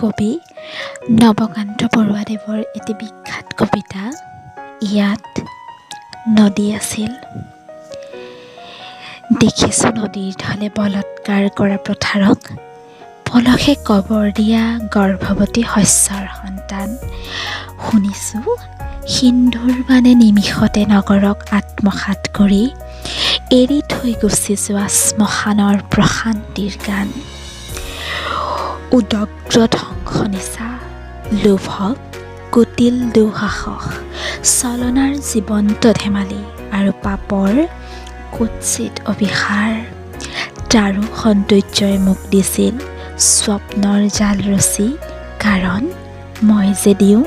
কবি নৱকান্ত বৰুৱাদেৱৰ এটি বিখ্যাত কবিতা। ইয়াত নদী আছিল। দেখিছোঁ নদীৰ ঢলে বলৎকাৰ কৰা পথাৰক, পলসে কবৰ দিয়া গৰ্ভৱতী শস্যৰ সন্তান। শুনিছোঁ সিন্ধুৰ বানে নিমিষতে নগৰক আত্মসাৎ কৰি, এৰি থৈ গুচি যোৱা শ্মশানৰ প্ৰশান্তিৰ গান। উদগ্ৰ ধ্বংস নিচা, লোভক কুটিল দুঃসাহস, ছলনাৰ জীৱন্ত ধেমালি আৰু পাপৰ কুৎসিত অভিসাৰ। তাৰো সৌন্দৰ্যই মোক দিছিল স্বপ্নৰ জাল ৰচি, কাৰণ মই যে দিওঁ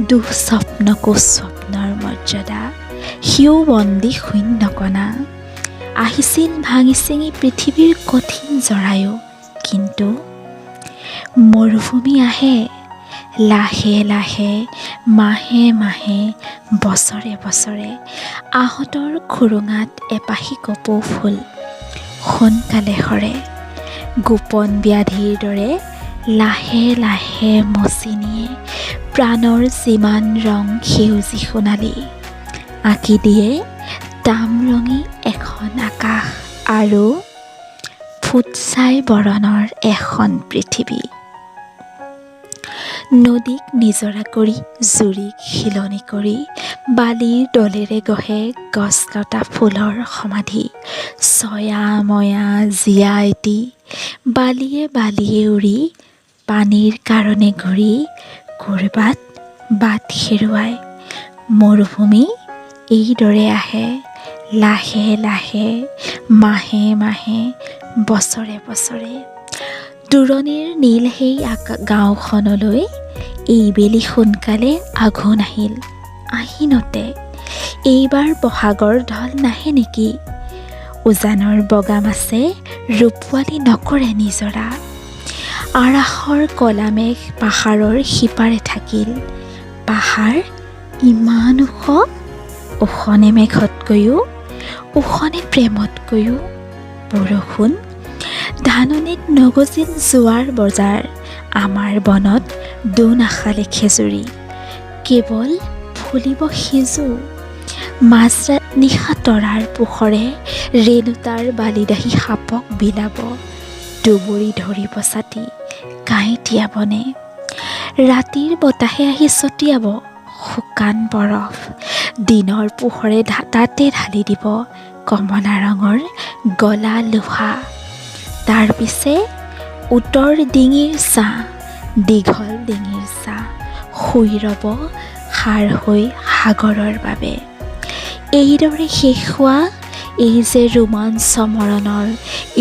দুঃস্বপ্নকো স্বপ্নৰ মৰ্যাদা। সিও বন্দী শূন্য কণা, আহিছিল ভাঙি চিঙি পৃথিৱীৰ কঠিন জৰায়ু। কিন্তু মৰুভূমি আহে লাহে লাহে, মাহে মাহে, বছৰে বছৰে, আহঁতৰ খুৰুঙাত এপাহি কপৌ ফুল সোনকালে সৰে। গোপন ব্যাধিৰ দৰে লাহে লাহে মচি নিয়ে প্ৰাণৰ যিমান ৰং সেউজী সোণালী। আঁকি দিয়ে তামৰঙী এখন আকাশ আৰু ফুটছাই বৰণৰ এখন পৃথিৱী। নদীক নিজৰা কৰি, জুৰিক শিলনি কৰি, বালিৰ দলেৰে গঢ়ে গছ লতা ফুলৰ সমাধি। ছয়া ময়া জীয়া এটি, বালিয়ে বালিয়ে উৰি, পানীৰ কাৰণে ঘূৰি, ক'ৰবাত বাট হেৰুৱাই। মৰুভূমি এইদৰে আহে লাহে লাহে, মাহে মাহে, বছৰে বছৰে। দূৰণিৰ নীল সেই গাঁওখনলৈ এইবেলি সোনকালে আঘোণ আহিল। আহিনতে এইবাৰ বহাগৰ ঢল নাহে নেকি? উজানৰ বগা মাছে ৰূপোৱালী নকৰে নিজৰা। আৰাসৰ কলা মেঘ পাহাৰৰ সিপাৰে থাকিল। পাহাৰ ইমান ওখ, ওখনে মেঘতকৈও, ওখনে প্ৰেমতকৈও। বৰষুণ ধাননিত নগজিল জোৱাৰ বজাৰ, আমাৰ বনত দুনাশালে খেজুৰি। কেৱল ফুলিব সিজু, নিশা তৰাৰ পোহৰে ৰেণুতাৰ বালিদাহী সাপক বিলাব। দুবৰি ধৰিব ছাতি কাঁইটীয়া বনে, ৰাতিৰ বতাহে আহি ছটিয়াব শুকান বৰফ। দিনৰ পোহৰে তাতে ঢালি দিব কমলা ৰঙৰ গলা লোহা। তাৰ পিছে উত্তৰ ডিঙিৰ ছাঁ, দীঘল ডিঙিৰ ছাঁ, শুই ৰ'ব সাৰ হৈ সাগৰৰ বাবে। এইদৰে শেষ হোৱা এই যে ৰোমাঞ্চ মৰণৰ,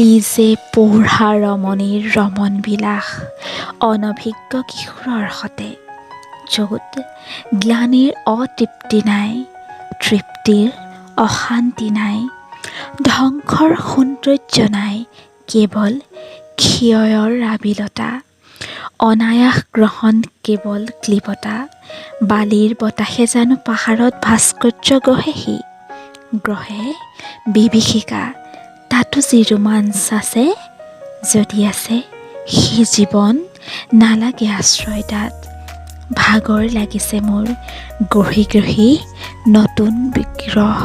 এই যে পৌঢ়া ৰমণীৰ ৰমণ বিলাস, অনভিজ্ঞ কিশোৰৰ সতে, য'ত গ্লানিৰ অতৃপ্তি নাই, তৃপ্তিৰ অশান্তি নাই, ধ্বংসৰ সৌন্দৰ্য নাই, কেৱল ক্ষয়ৰ আবিলতা, অনায়াস গ্ৰহণ কেৱল ক্লীবতা। বালিৰ বতাহে জানো পাহাৰত ভাস্কৰ্য গঢ়েহি, গ্ৰহে বিভীষিকা। তাতো যি ৰোমাঞ্চ আছে, যদি আছে সেই জীৱন, নালাগে আশ্ৰয় তাত। ভাগৰ লাগিছে মোৰ গঢ়ি গঢ়ি নতুন বিগ্ৰহ।